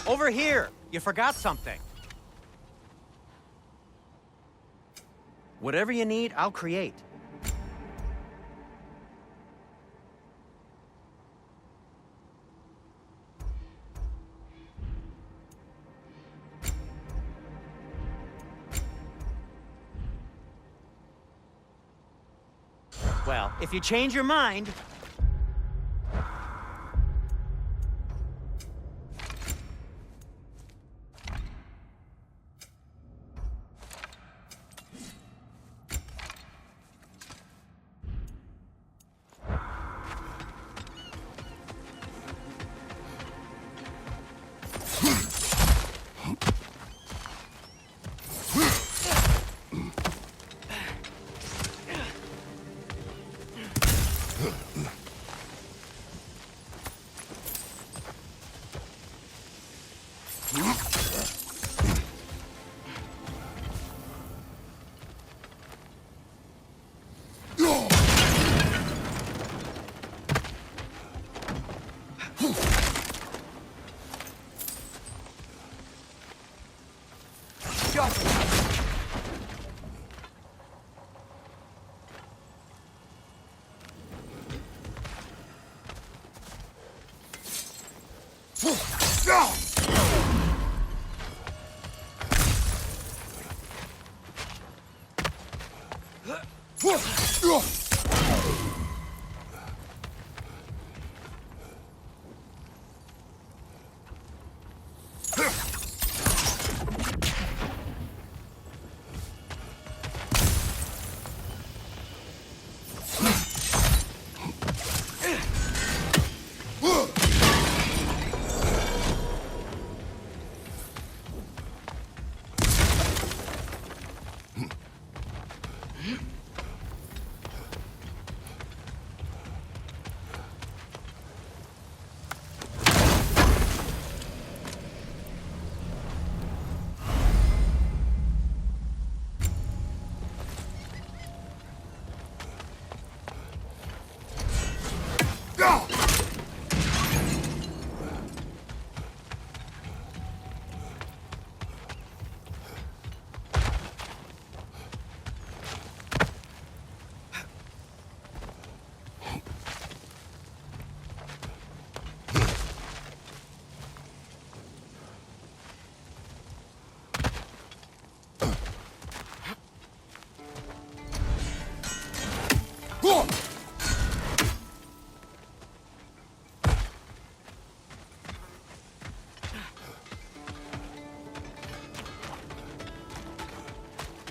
Over here! You forgot something. Whatever you need, I'll create. Well, if you change your mind...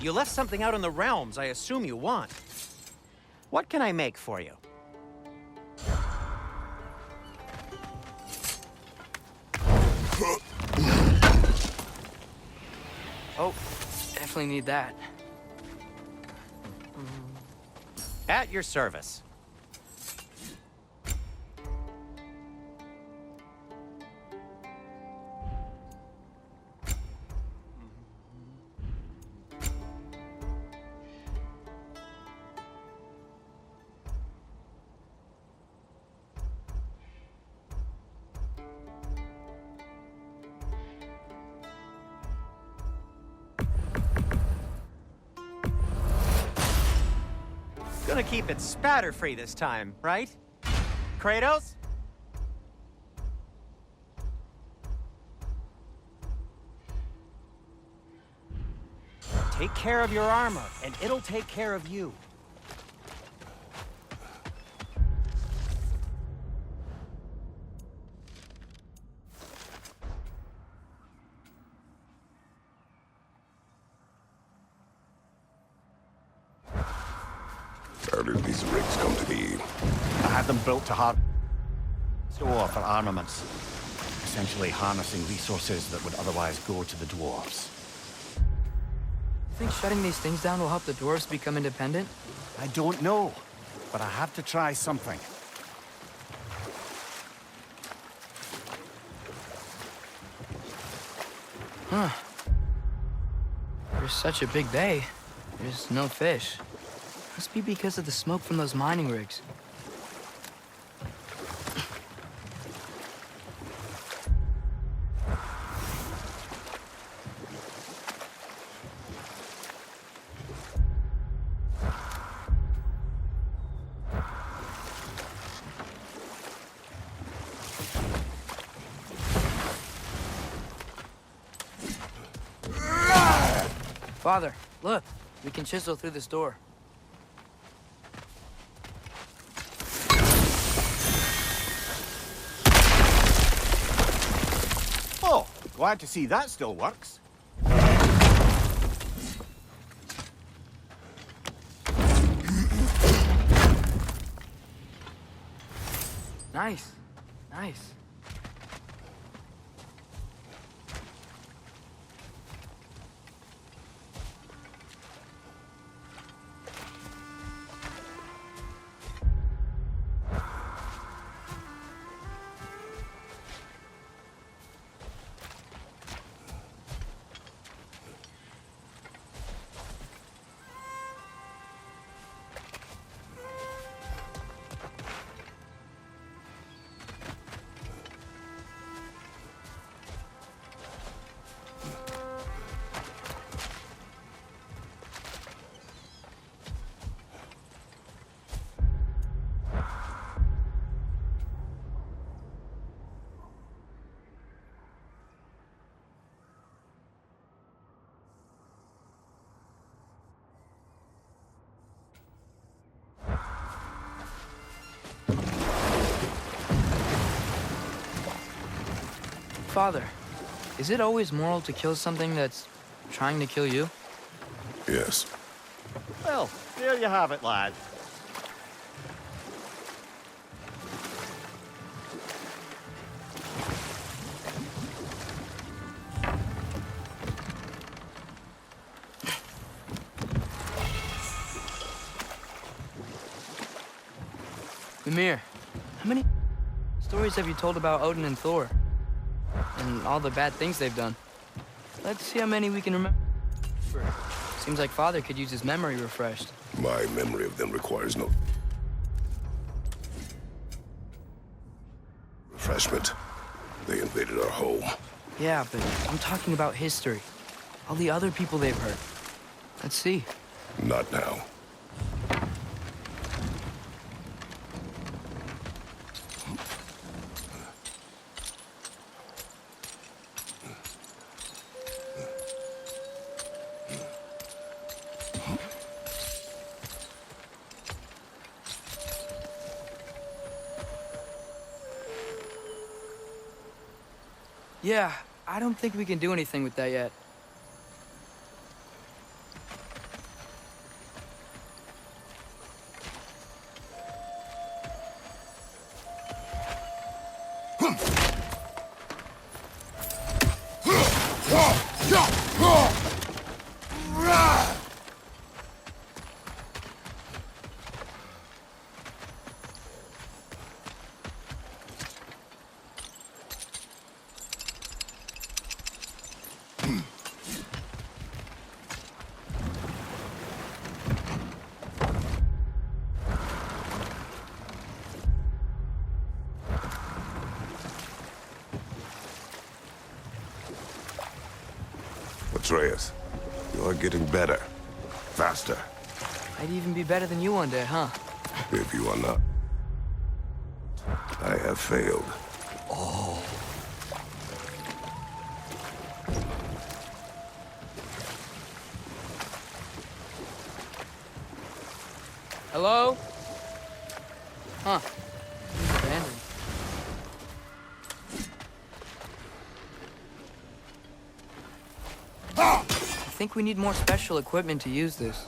You left something out in the realms I assume you want. What can I make for you? Oh, definitely need that. At your service. Gonna keep it spatter-free this time, right? Kratos? Take care of your armor, and it'll take care of you. How did these rigs come to be? I had them built to store for armaments, essentially harnessing resources that would otherwise go to the dwarves. Think shutting these things down will help the dwarves become independent? I don't know, but I have to try something. Huh. There's such a big bay. There's no fish. Must be because of the smoke from those mining rigs. Father, look. We can chisel through this door. Oh, glad to see that still works. Nice. Nice. Father, is it always moral to kill something that's trying to kill you? Yes. Well, there you have it, lad. Mimir, how many stories have you told about Odin and Thor? And all the bad things they've done. Let's see how many we can remember. Seems like Father could use his memory refreshed. My memory of them requires no refreshment. They invaded our home. Yeah, but I'm talking about history. All the other people they've hurt. Let's see. Not now. Yeah, I don't think we can do anything with that yet. Atreus, you're getting better. Faster. I'd even be better than you one day, huh? If you are not, I have failed. Hello? Huh. Abandoned. I think we need more special equipment to use this.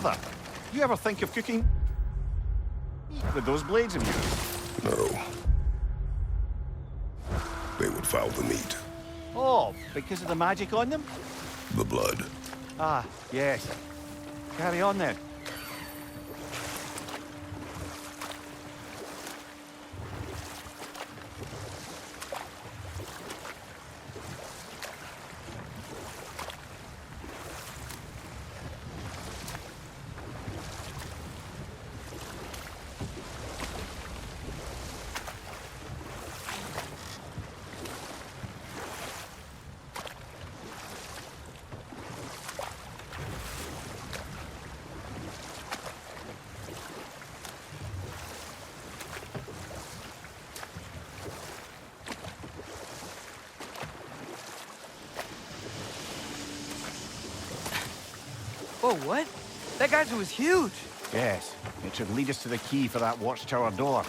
brother, you ever think of cooking meat with those blades of yours? No. They would foul the meat. Oh, because of the magic on them? The blood. Ah, yes. Carry on then. Whoa, what? That geyser was huge. Yes, it should lead us to the key for that watchtower door.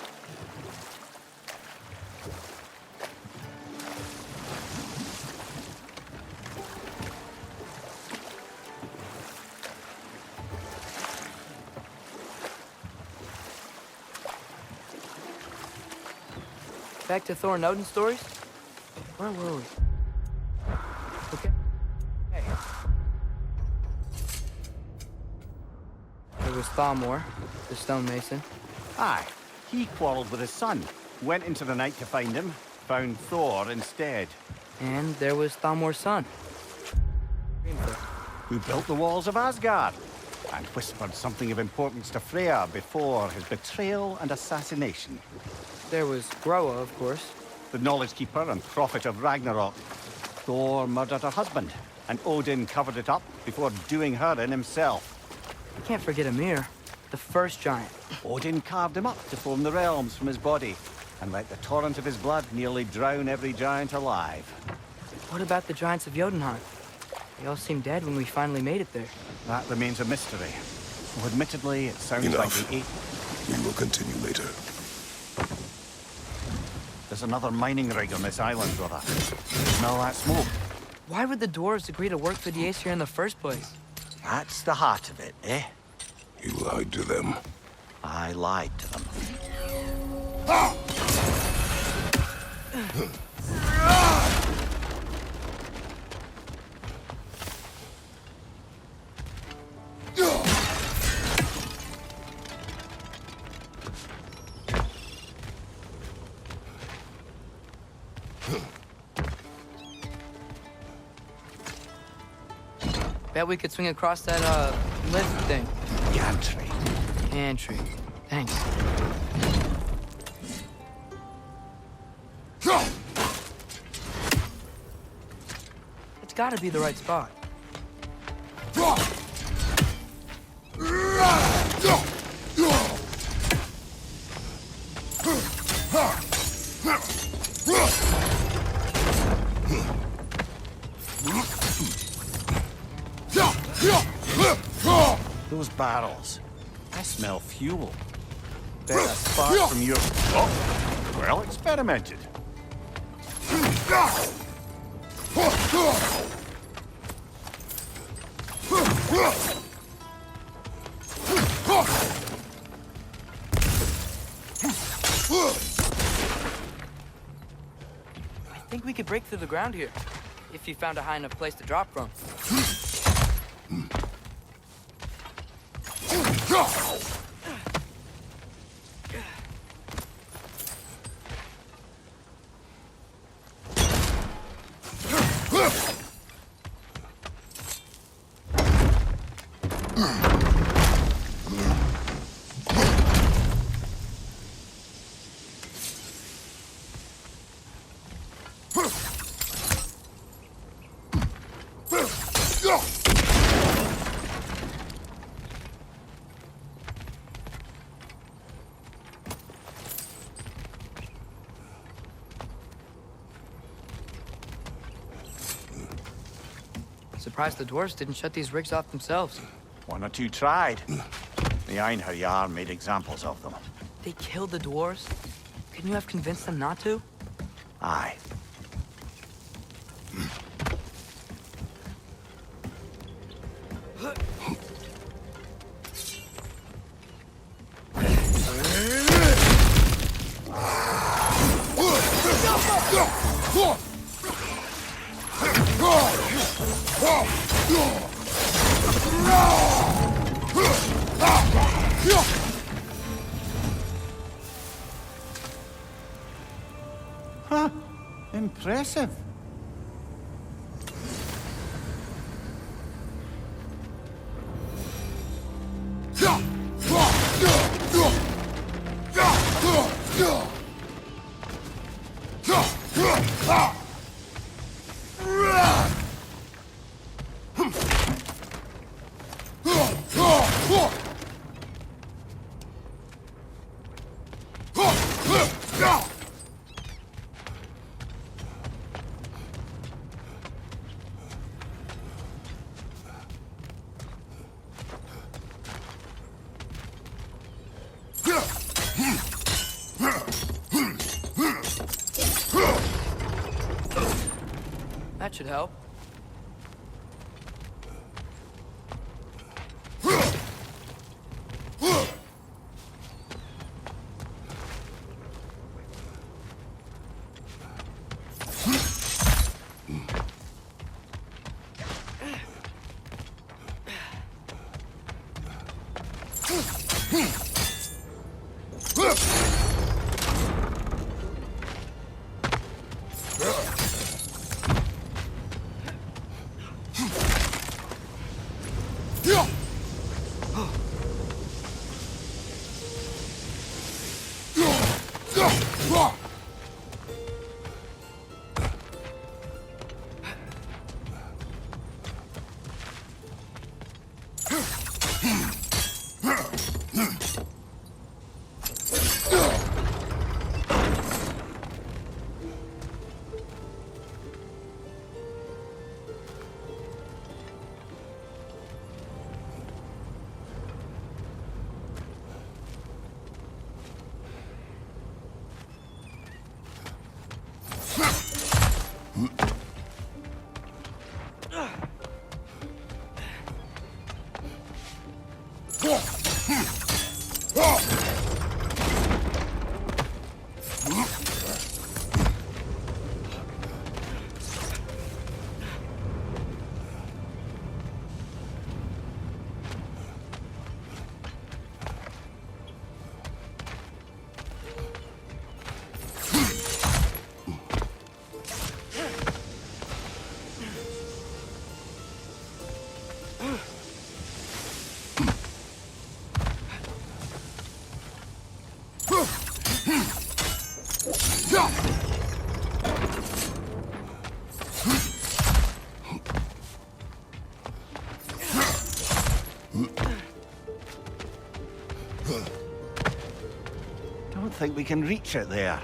Back to Thor and Odin stories? Where were we? Okay. Hey. There was Thalmor, the stonemason. Aye, he quarreled with his son, went into the night to find him, found Thor instead, And there was Thalmor's son. Hrimthur. who built the walls of Asgard, and whispered something of importance to Freya before his betrayal and assassination. There was Groa, of course. The knowledge keeper and prophet of Ragnarok. Thor murdered her husband, and Odin covered it up before doing her in himself. You can't forget Ymir, the first giant. Odin carved him up to form the realms from his body, and let the torrent of his blood nearly drown every giant alive. What about the giants of Jotunheim? They all seemed dead when we finally made it there. That remains a mystery. Though admittedly, it sounds Enough. like the We will continue later. There's another mining rig on this island, brother. Smell that smoke? Why would the dwarves agree to work for the Aesir in the first place? That's the heart of it, eh? You lied to them. I lied to them. Bet we could swing across that, lift thing. Gantry. Pantry. Thanks. It's gotta be the right spot. Those barrels. I smell fuel. Bet a spark from your... Oh, well experimented. I think we could break through the ground here, if you found a high enough place to drop from. Surprised the dwarves didn't shut these rigs off themselves. One or two tried. The Einherjar made examples of them. They killed the dwarves? Couldn't you have convinced them not to? Aye. Impressive. That should help. Don't think we can reach it there.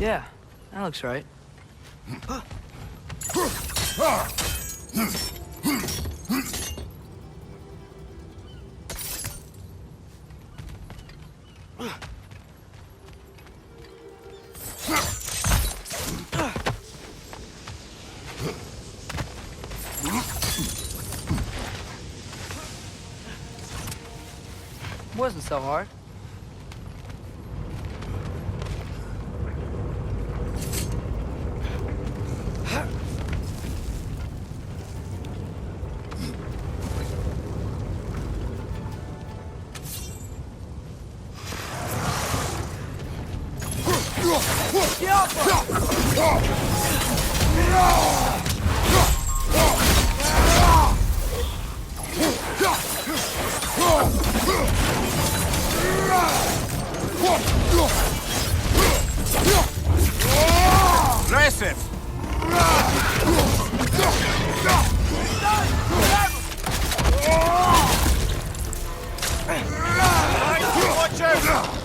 Yeah, that looks right. Wasn't so hard. Aggressive! Watch out!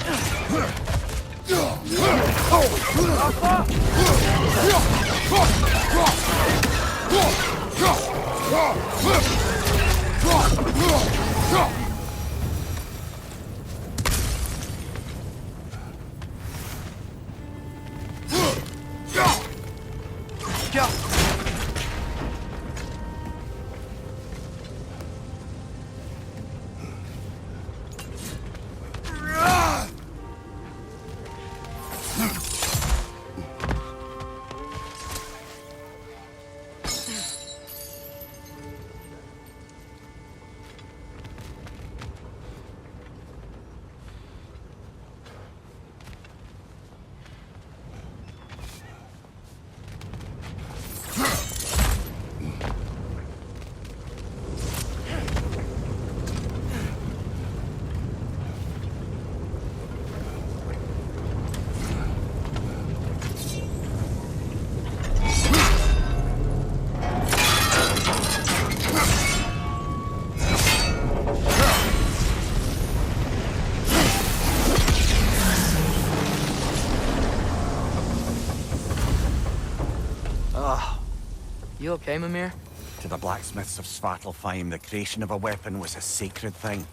You okay, Mimir? To the blacksmiths of Svartalfheim, the creation of a weapon was a sacred thing.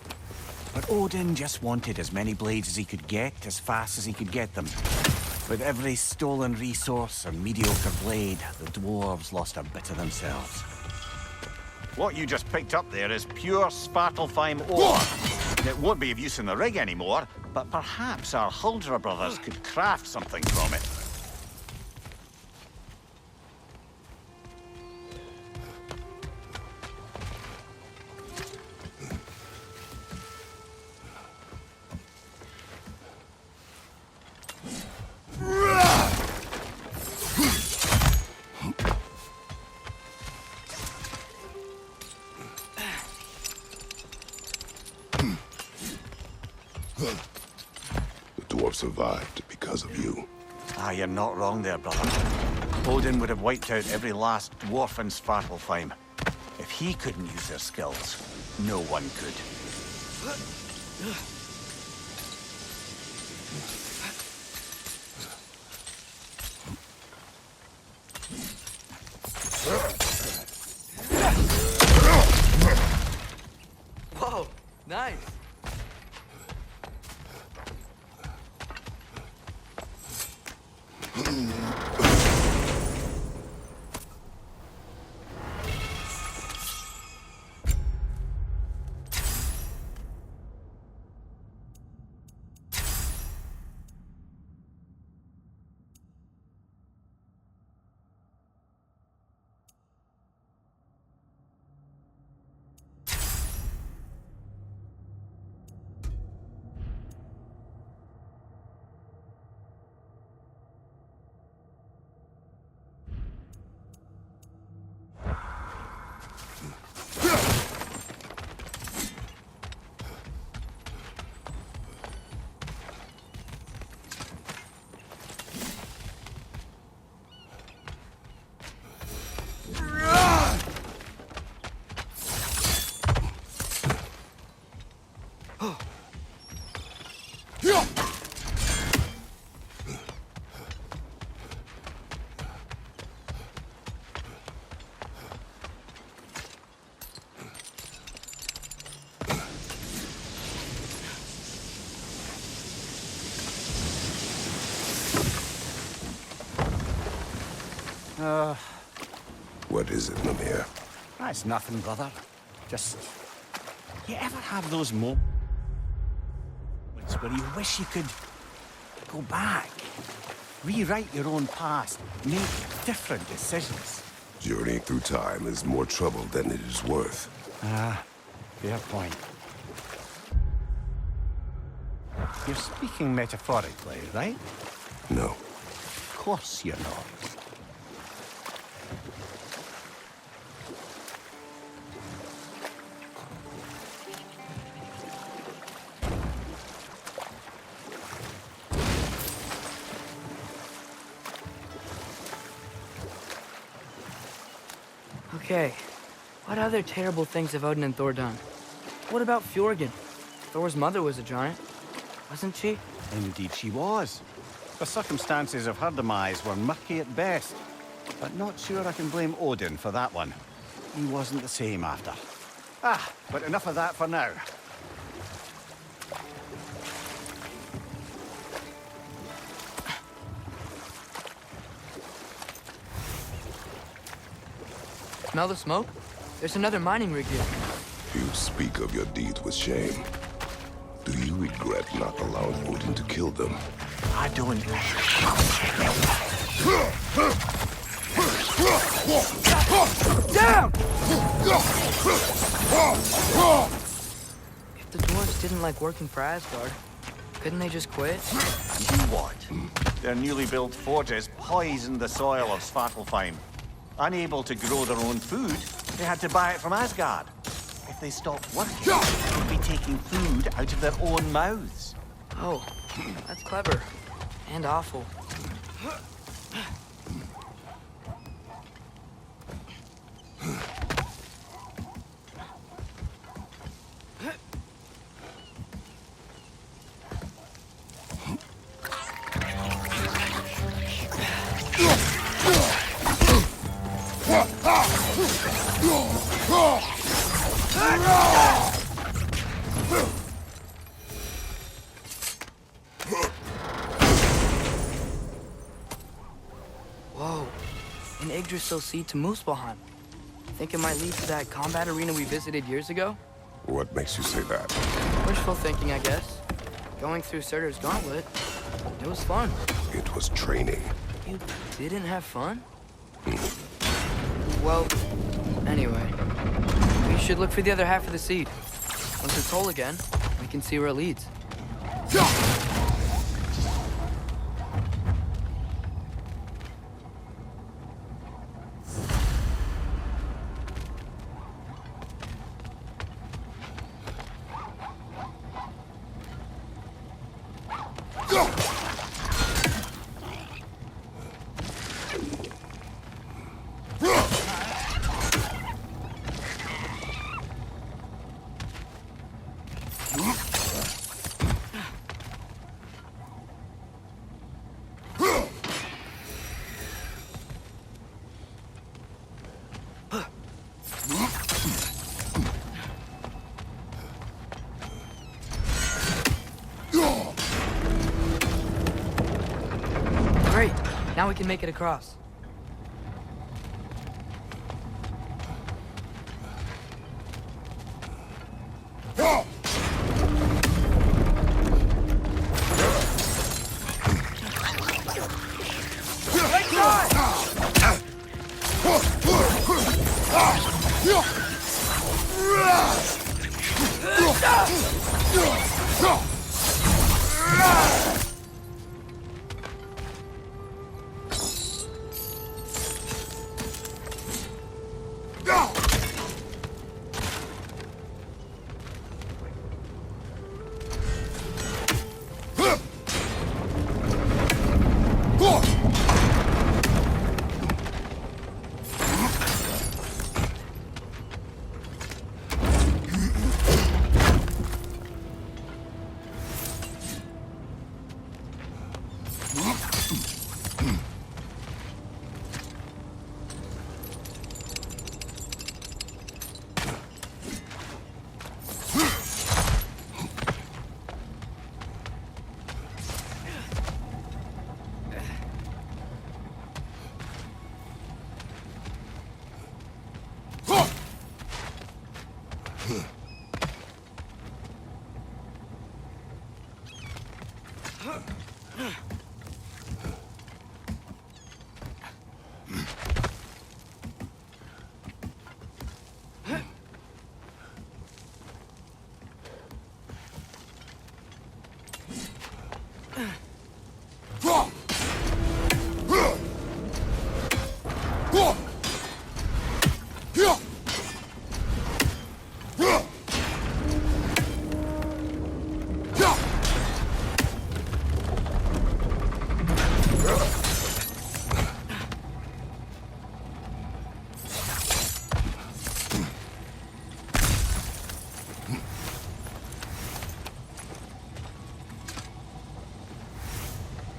But Odin just wanted as many blades as he could get, as fast as he could get them. With every stolen resource or mediocre blade, the dwarves lost a bit of themselves. What you just picked up there is pure Svartalfheim ore. It won't be of use in the rig anymore, but perhaps our Huldra brothers could craft something from it. The dwarf survived because of you. Ah, you're not wrong there, brother. Odin would have wiped out every last dwarf in Svartalfheim. If he couldn't use their skills, no one could. Whoa, nice. What is it, Mimir? That's nothing, brother. Just... You ever have those moments where you wish you could go back, rewrite your own past, make different decisions? Journeying through time is more trouble than it is worth. Fair point. You're speaking metaphorically, right? No. Of course you're not. Okay, what other terrible things have Odin and Thor done? What about Fjorgyn? Thor's mother was a giant, wasn't she? Indeed she was. The circumstances of her demise were murky at best. But not sure I can blame Odin for that one. He wasn't the same after. But enough of that for now. Smell the smoke? There's another mining rig here. You speak of your deeds with shame. Do you regret not allowing Odin to kill them? I don't... Down! If the dwarves didn't like working for Asgard, couldn't they just quit? And do what? Their newly built forges poisoned the soil of Svartalfheim. Unable to grow their own food, they had to buy it from Asgard. If they stopped working, they'd be taking food out of their own mouths. Oh, that's clever. And awful. Whoa, an Yggdrasil seed to Muspelheim. Think it might lead to that combat arena we visited years ago? What makes you say that? Wishful thinking, I guess. Going through Surtur's gauntlet, it was fun. It was training. You didn't have fun? Well, anyway, we should look for the other half of the seed. Once it's whole again, we can see where it leads. Great, now we can make it across.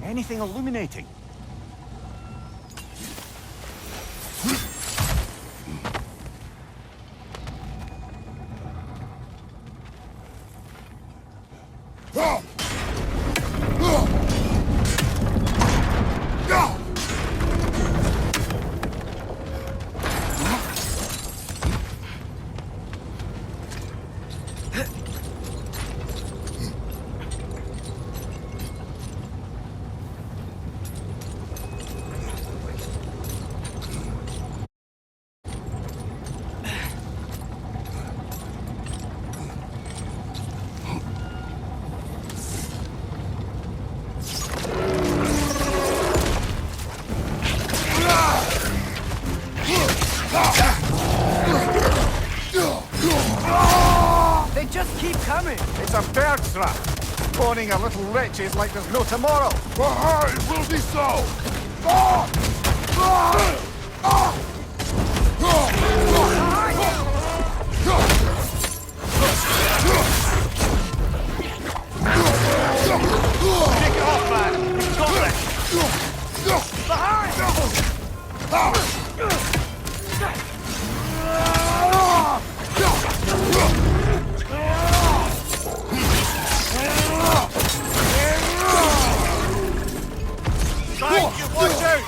Anything illuminating? They just keep coming! It's a bird trap. Spawning our little wretches like there's no tomorrow. It will be so! Take it off, man! You've got this! Behind you, watch out!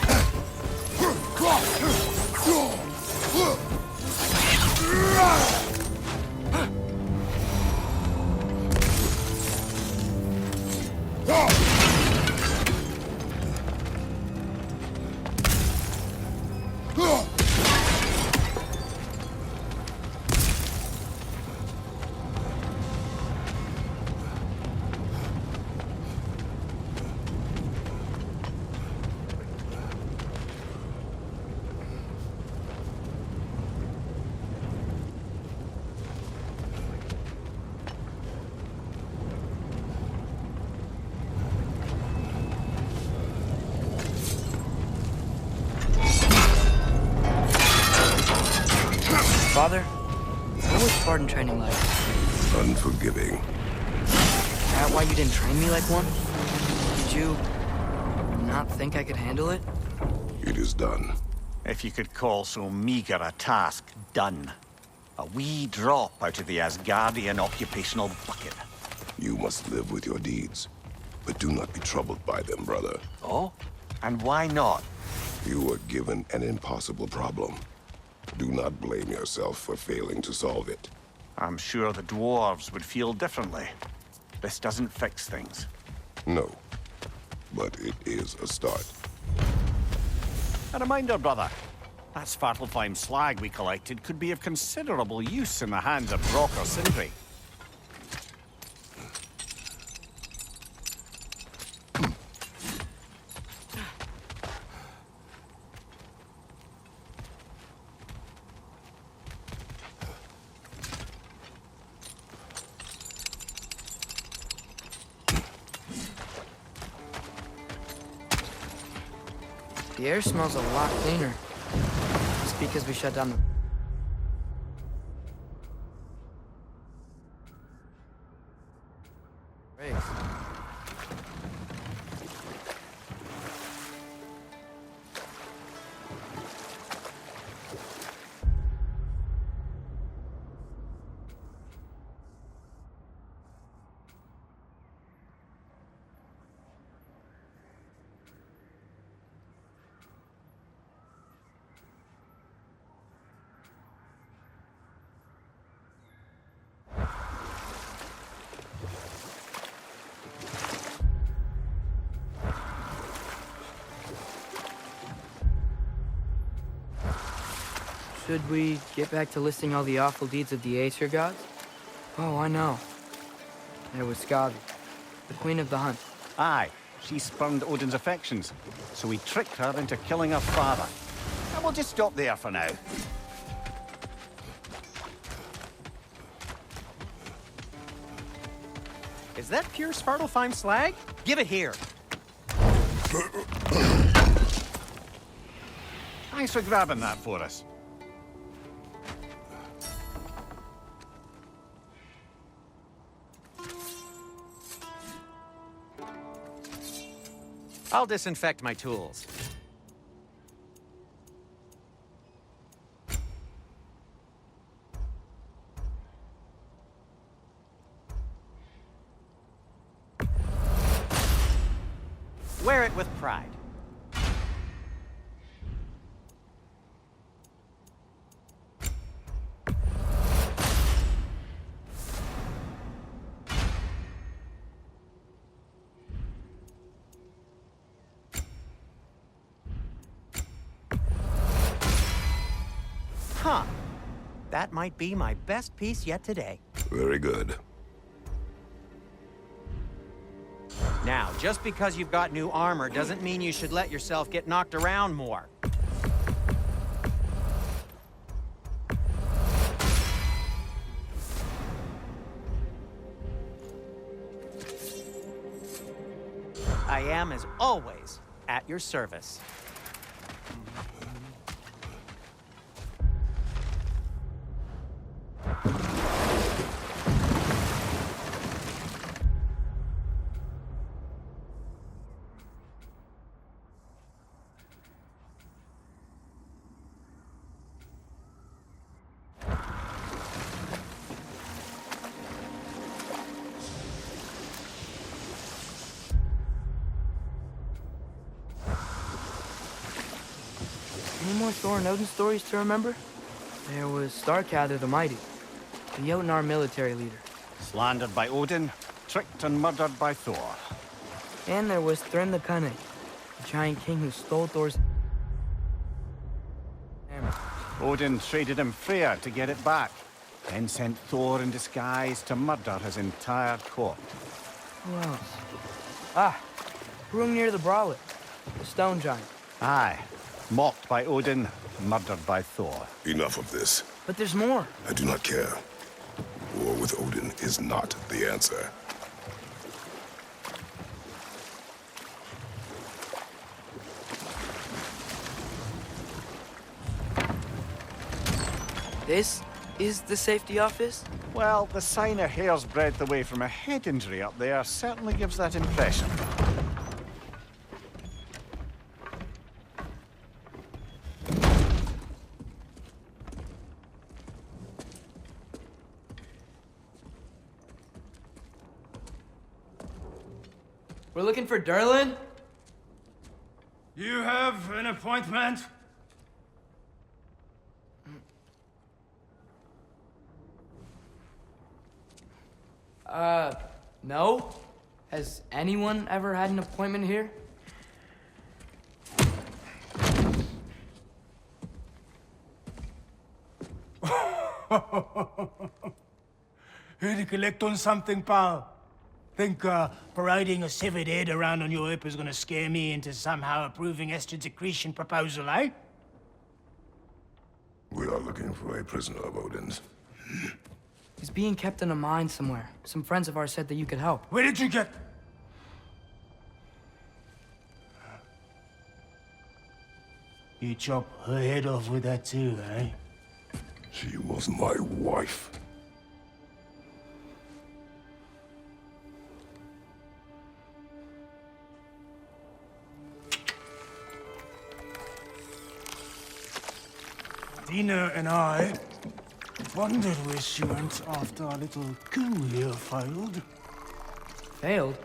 Father, what was Spartan training like? Unforgiving. That why you didn't train me like one? Did you not think I could handle it? It is done. If you could call so meager a task done. A wee drop out of the Asgardian occupational bucket. You must live with your deeds. But do not be troubled by them, brother. Oh? And why not? You were given an impossible problem. Do not blame yourself for failing to solve it. I'm sure the dwarves would feel differently. This doesn't fix things. No. But it is a start. A reminder, brother. That Svartalfheim slag we collected could be of considerable use in the hands of Brok or Sindri. The air smells a lot cleaner. It's because we shut down the... brakes. Should we get back to listing all the awful deeds of the Aesir gods? Oh, I know. There was Skavi, the queen of the hunt. Aye, she spurned Odin's affections, so he tricked her into killing her father. And we'll just stop there for now. Is that pure Svartalfheim slag? Give it here. Thanks for grabbing that for us. I'll disinfect my tools. Wear it with pride. Huh. That might be my best piece yet today. Very good. Now, just because you've got new armor doesn't mean you should let yourself get knocked around more. I am, as always, at your service. Any more Thor and Odin stories to remember? There was Starkadr the Mighty, the Jotnar military leader. Slandered by Odin, tricked and murdered by Thor. And there was Thrym the Cunning, the giant king who stole Thor's hammer. Odin traded him Freyr to get it back, then sent Thor in disguise to murder his entire court. Who else? Ah, Hrungnir the Brawler, the stone giant. Aye, mocked by Odin, murdered by Thor. Enough of this. But there's more. I do not care. War with Odin is not the answer. This is the safety office? Well, the sign a hair's breadth away from a head injury up there certainly gives that impression. We're looking for Durlin? You have an appointment? No. Has anyone ever had an appointment here? Here to collect on something, pal? Think parading a severed head around on your hip is gonna scare me into somehow approving Esther's accretion proposal, eh? We are looking for a prisoner of Odin's. He's being kept in a mine somewhere. Some friends of ours said that you could help. Where did you get... You chop her head off with that too, eh? She was my wife. Dina and I wondered where she went after our little coup here failed. Failed?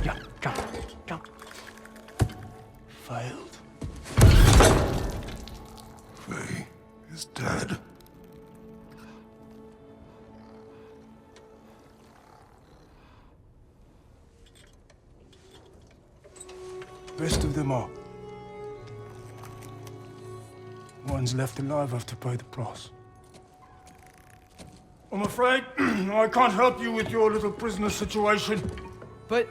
Yeah, come. Failed. Faye is dead. Best of them all. ones left alive have to pay the price. I'm afraid I can't help you with your little prisoner situation. But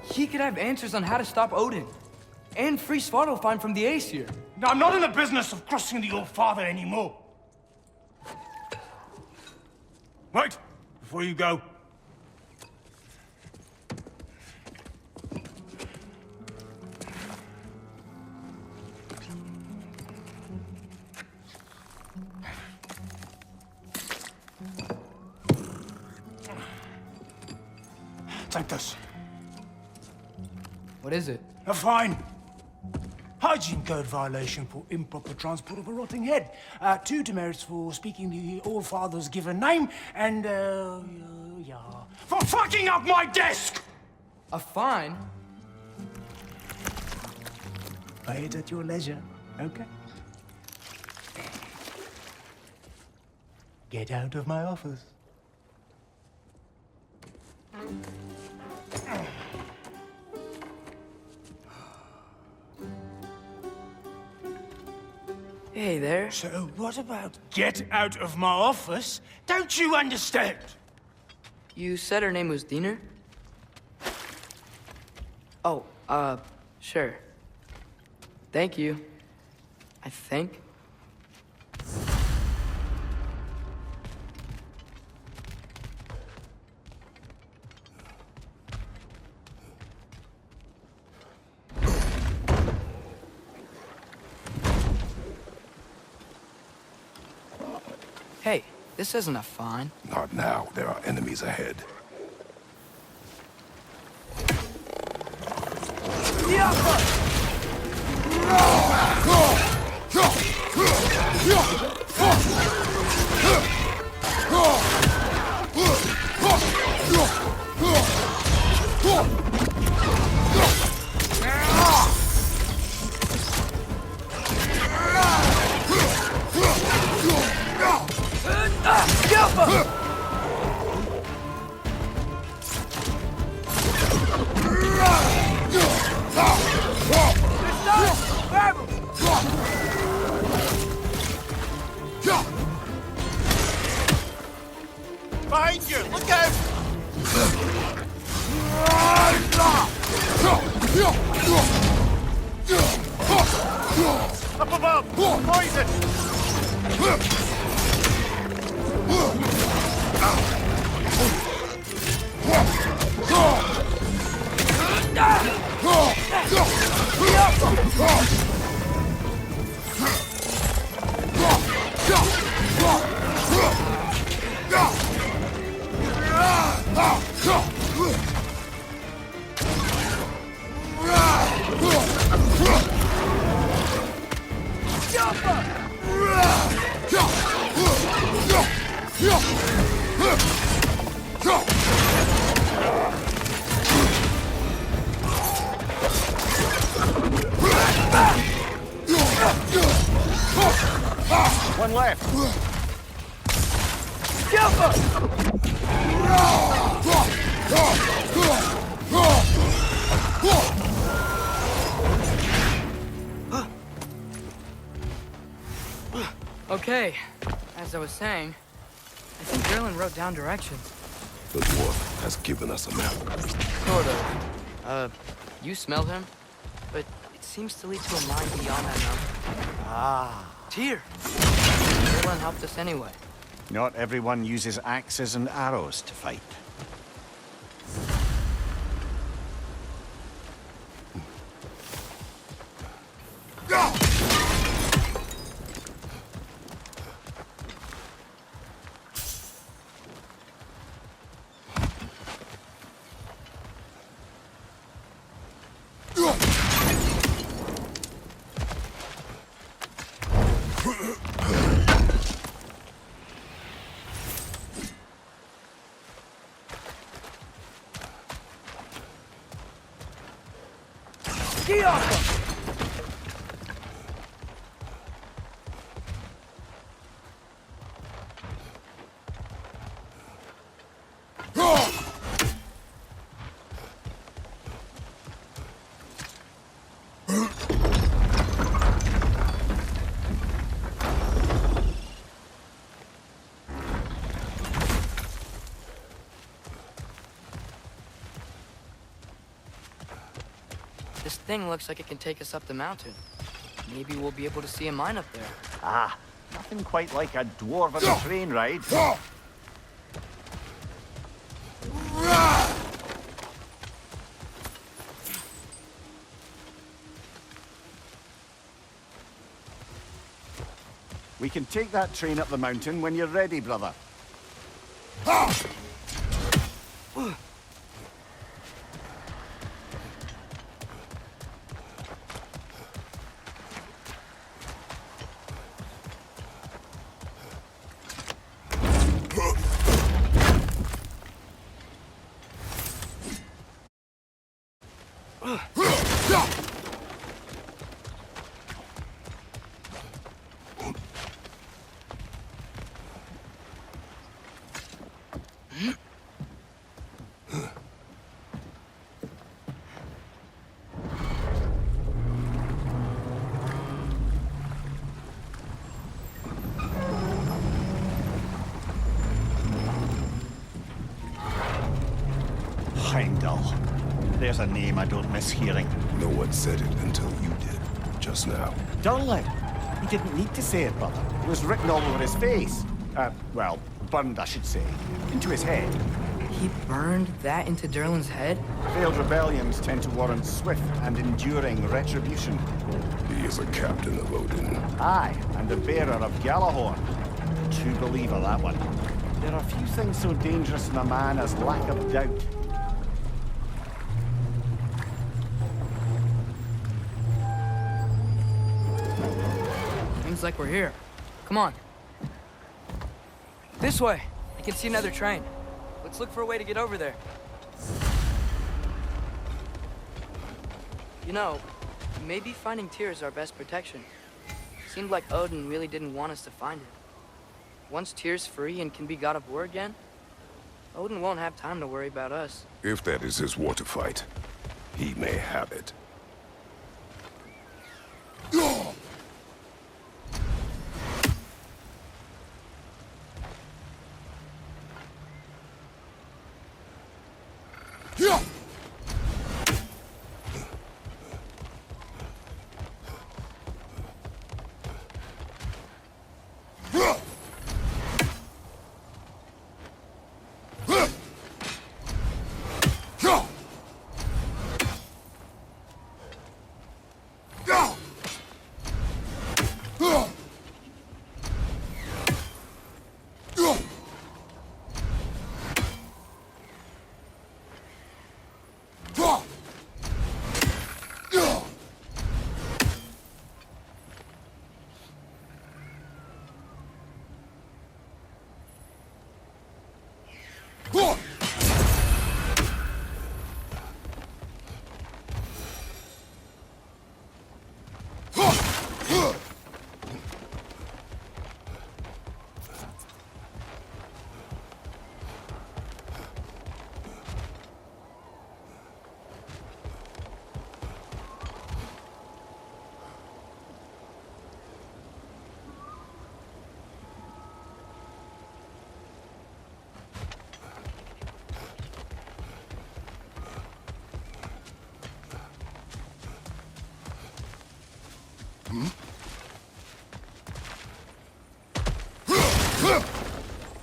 he could have answers on how to stop Odin. And free Svartalfheim from the Aesir. Now, I'm not in the business of crossing the Old Father anymore. Wait, before you go. Take this. What is it? A fine. Hygiene code violation for improper transport of a rotting head. 2 demerits for speaking the All-Father's given name, and, yeah. For fucking up my desk! A fine? Pay it at your leisure, okay? Get out of my office. Hey there. So what about get out of my office? Don't you understand? You said her name was Diener? Oh, sure. Thank you. I think. Hey, this isn't a fine. Not now. There are enemies ahead. Behind you! Look out! Up above! Poison! One left. Okay, as I was saying, I think Gerlin wrote down directions. The dwarf has given us a map. Sort of. You smelled him? But it seems to lead to a mine beyond that mountain. Ah. Tyr! Gerlin helped us anyway. Not everyone uses axes and arrows to fight. thing looks like it can take us up the mountain. Maybe we'll be able to see a mine up there. Ah, nothing quite like a dwarven train ride. We can take that train up the mountain when you're ready, brother. Heimdall. There's a name I don't miss hearing. No one said it until you did, just now. Durlin. He didn't need to say it, brother. It was written all over his face. Well, burned, I should say. Into his head. He burned that into Durlin's head? Failed rebellions tend to warrant swift and enduring retribution. He is a captain of Odin. Aye, and the bearer of Gjallarhorn. True believer, that one. There are few things so dangerous in a man as lack of doubt. Seems like we're here. Come on. This way. I can see another train. Let's look for a way to get over there. You know, maybe finding Tyr is our best protection. Seemed like Odin really didn't want us to find it. Once Tyr's free and can be god of war again, Odin won't have time to worry about us. If that is his war to fight, he may have it.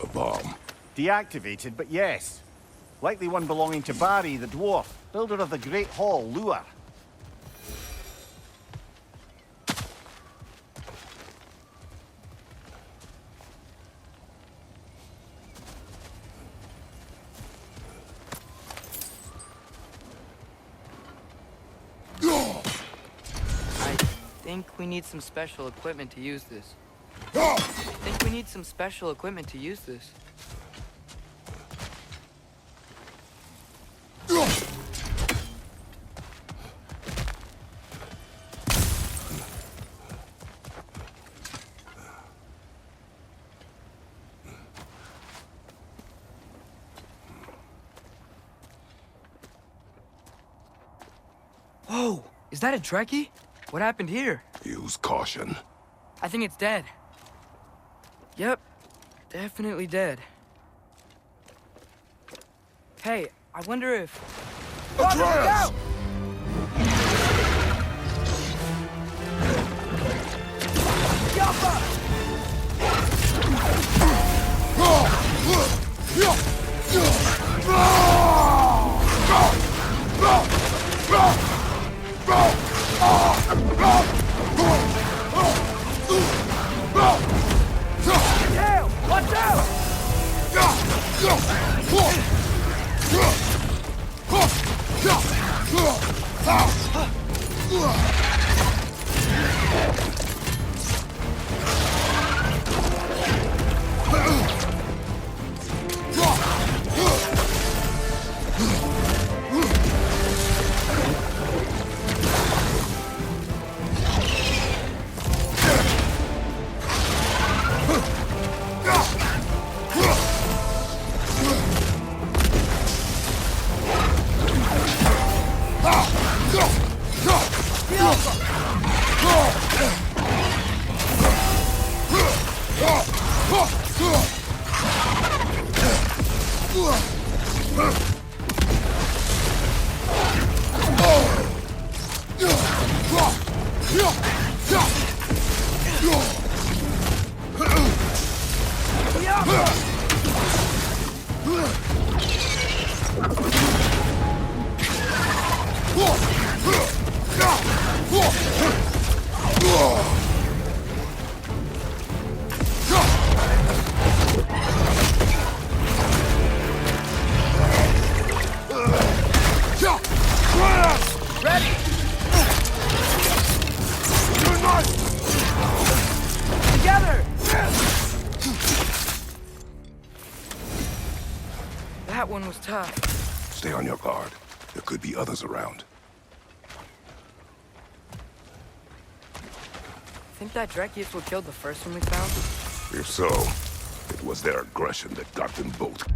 A bomb. Deactivated, but yes. Likely one belonging to Barry, the dwarf, builder of the Great Hall, Lure. I think we need some special equipment to use this. I think we need some special equipment to use this. Whoa! Is that a Trekkie? What happened here? Use caution. I think it's dead. Yep, definitely dead. Hey, I wonder if... Atreus! That one was tough. Stay on your guard. There could be others around. Think that Drekius what killed the first one we found? If so, it was their aggression that got them both.